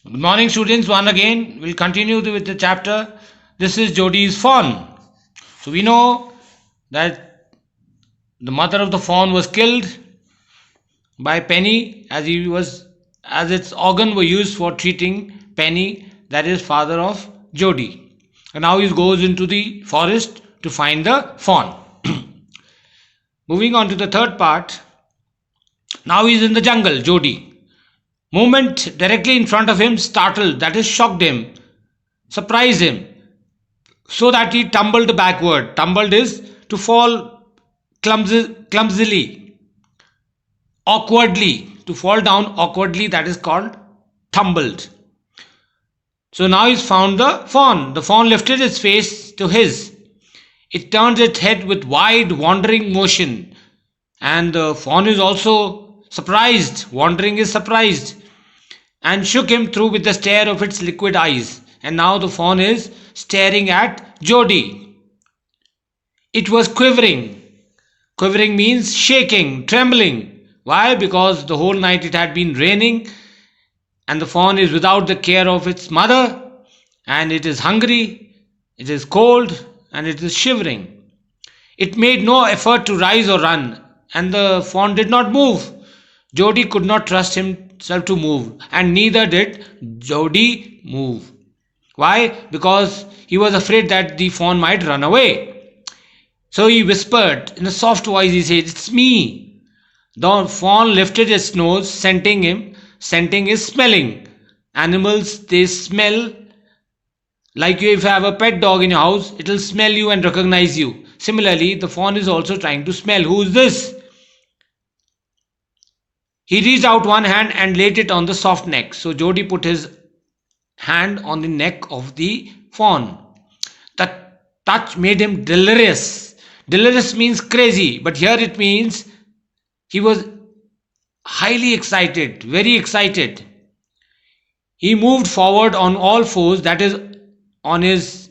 Good morning, students. One again. We'll continue with the chapter. This is Jodi's fawn. So we know that the mother of the fawn was killed by Penny as its organ were used for treating Penny, that is father of Jodi. And now he goes into the forest to find the fawn. Moving on to the third part. Now he's in the jungle, Jodi. Movement directly in front of him startled, that is, shocked him, surprised him, so that he tumbled backward. Tumbled is to fall clumsily, awkwardly, to fall down awkwardly, that is called tumbled. So now he's found the fawn. The fawn lifted its face to his. It turned its head with wide, wandering motion. And the fawn is also surprised, wandering is surprised, and shook him through with the stare of its liquid eyes. And now the fawn is staring at Jodi. It was quivering. Quivering means shaking, trembling. Why? Because the whole night it had been raining, and the fawn is without the care of its mother, and it is hungry, it is cold, and it is shivering. It made no effort to rise or run, and the fawn did not move. Jodi could not trust himself to move, and neither did Jodi move. Why? Because he was afraid that the fawn might run away. So he whispered in a soft voice, he said, "It's me." The fawn lifted its nose, scenting him. Scenting is smelling. Animals, they smell. Like you, if you have a pet dog in your house, it will smell you and recognize you. Similarly, the fawn is also trying to smell. Who is this? He reached out one hand and laid it on the soft neck. So Jodi put his hand on the neck of the fawn. The touch made him delirious. Delirious means crazy, but here it means he was highly excited, very excited. He moved forward on all fours, that is, on his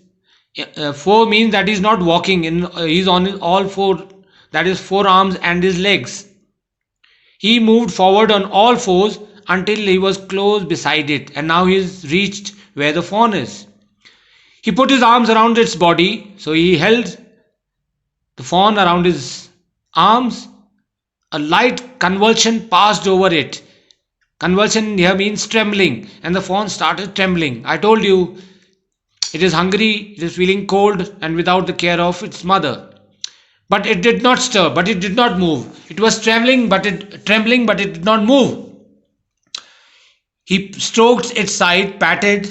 four means that he's not walking, he's on his all four, that is, forearms and his legs. He moved forward on all fours until he was close beside it, and now he's reached where the fawn is. He put his arms around its body, so he held the fawn around his arms. A light convulsion passed over it. Convulsion here means trembling, and the fawn started trembling. I told you, it is hungry, it is feeling cold, and without the care of its mother. But it did not stir, but it did not move. It was trembling, but it did not move. He stroked its side, patted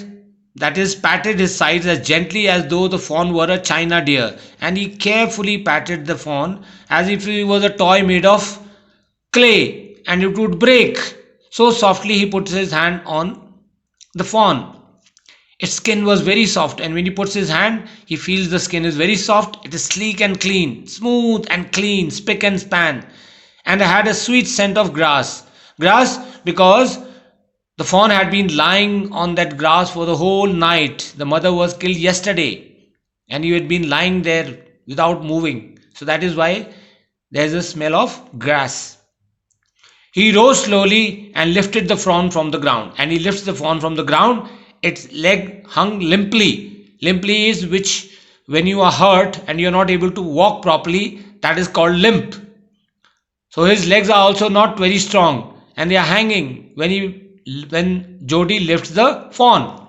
his sides as gently as though the fawn were a china deer, and he carefully patted the fawn as if he was a toy made of clay and it would break. So softly he puts his hand on the fawn. Its skin was very soft, and when he puts his hand, he feels the skin is very soft. It is sleek and clean, smooth and clean, spick and span, and had a sweet scent of grass. Grass, because the fawn had been lying on that grass for the whole night. The mother was killed yesterday, and he had been lying there without moving. So that is why there is a smell of grass. He rose slowly and lifted the fawn from the ground. And he lifts the fawn from the ground. Its leg hung limply. Limply is which, when you are hurt and you are not able to walk properly, that is called limp. So his legs are also not very strong, and they are hanging when Jodi lifts the fawn.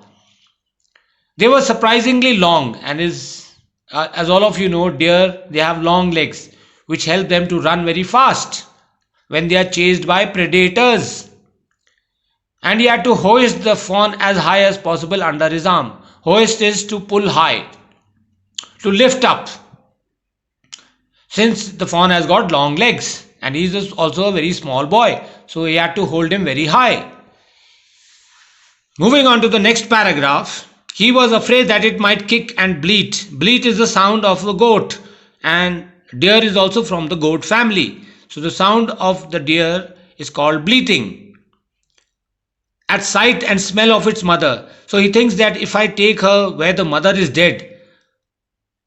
They were surprisingly long, and as all of you know, deer, they have long legs which help them to run very fast when they are chased by predators. And he had to hoist the fawn as high as possible under his arm. Hoist is to pull high, to lift up, since the fawn has got long legs and he is also a very small boy, so he had to hold him very high. Moving on to the next paragraph. He was afraid that it might kick and bleat. Bleat is the sound of a goat, and deer is also from the goat family. So the sound of the deer is called bleating. At sight and smell of its mother. So he thinks that if I take her where the mother is dead,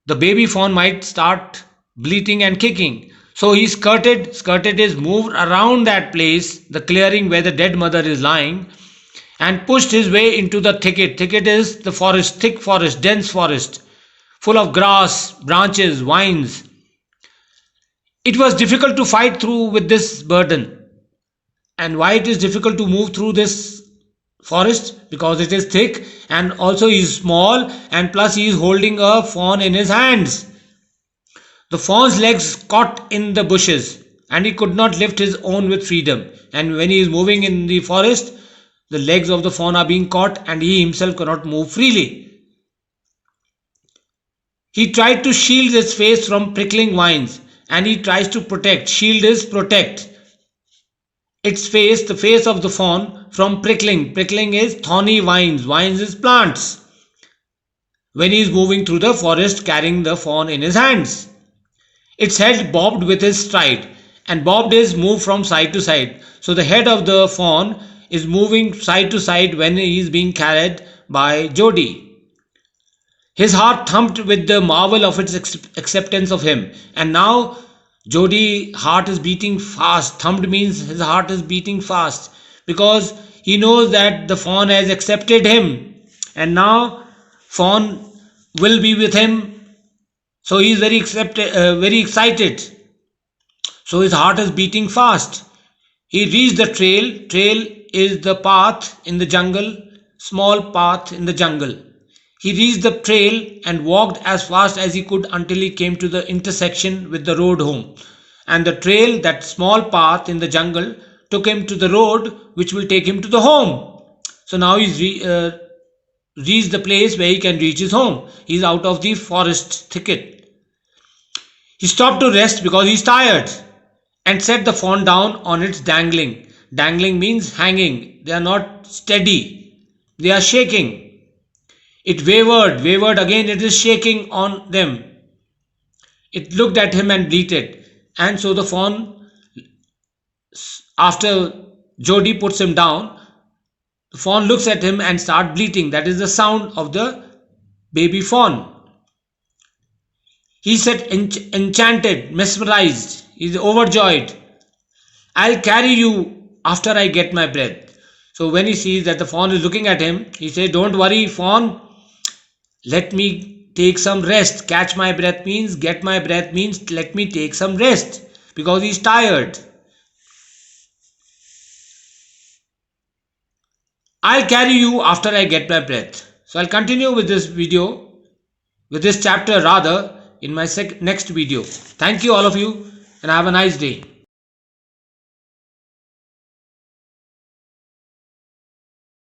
the baby fawn might start bleating and kicking. So he skirted is moved around that place, the clearing where the dead mother is lying, and pushed his way into the thicket. Thicket is the forest, thick forest, dense forest, full of grass, branches, vines. It was difficult to fight through with this burden. And why it is difficult to move through this forest? Because it is thick, and also he is small, and plus he is holding a fawn in his hands. The fawn's legs caught in the bushes, and he could not lift his own with freedom. And when he is moving in the forest, the legs of the fawn are being caught, and he himself cannot move freely. He tried to shield his face from prickling vines, and he tries to protect. Shield is protect its face, the face of the fawn, from prickling. Prickling is thorny vines. Vines is plants. When he is moving through the forest carrying the fawn in his hands, its head bobbed with his stride, and bobbed is move from side to side. So the head of the fawn is moving side to side when he is being carried by Jodi. His heart thumped with the marvel of its acceptance of him. And now Jodi heart is beating fast. Thumped means his heart is beating fast, because he knows that the fawn has accepted him, and now fawn will be with him. So he is very excited. So his heart is beating fast. He reached the trail. Trail is the path in the jungle, small path in the jungle. He reached the trail and walked as fast as he could until he came to the intersection with the road home. And the trail, that small path in the jungle, took him to the road which will take him to the home. So now he's reached the place where he can reach his home. He's out of the forest thicket. He stopped to rest because he's tired, and set the fawn down on its dangling. Dangling means hanging. They are not steady. They are shaking. It wavered again, it is shaking on them. It looked at him and bleated. And so the fawn, after Jodi puts him down, the fawn looks at him and starts bleating. That is the sound of the baby fawn. He said, enchanted, mesmerized, he is overjoyed. I'll carry you after I get my breath. So when he sees that the fawn is looking at him, he says, don't worry, fawn. Let me take some rest. Catch my breath means, get my breath means, let me take some rest, because he's tired. I'll carry you after I get my breath. So I'll continue with this video, with this chapter rather, in my next video. Thank you all of you, and have a nice day.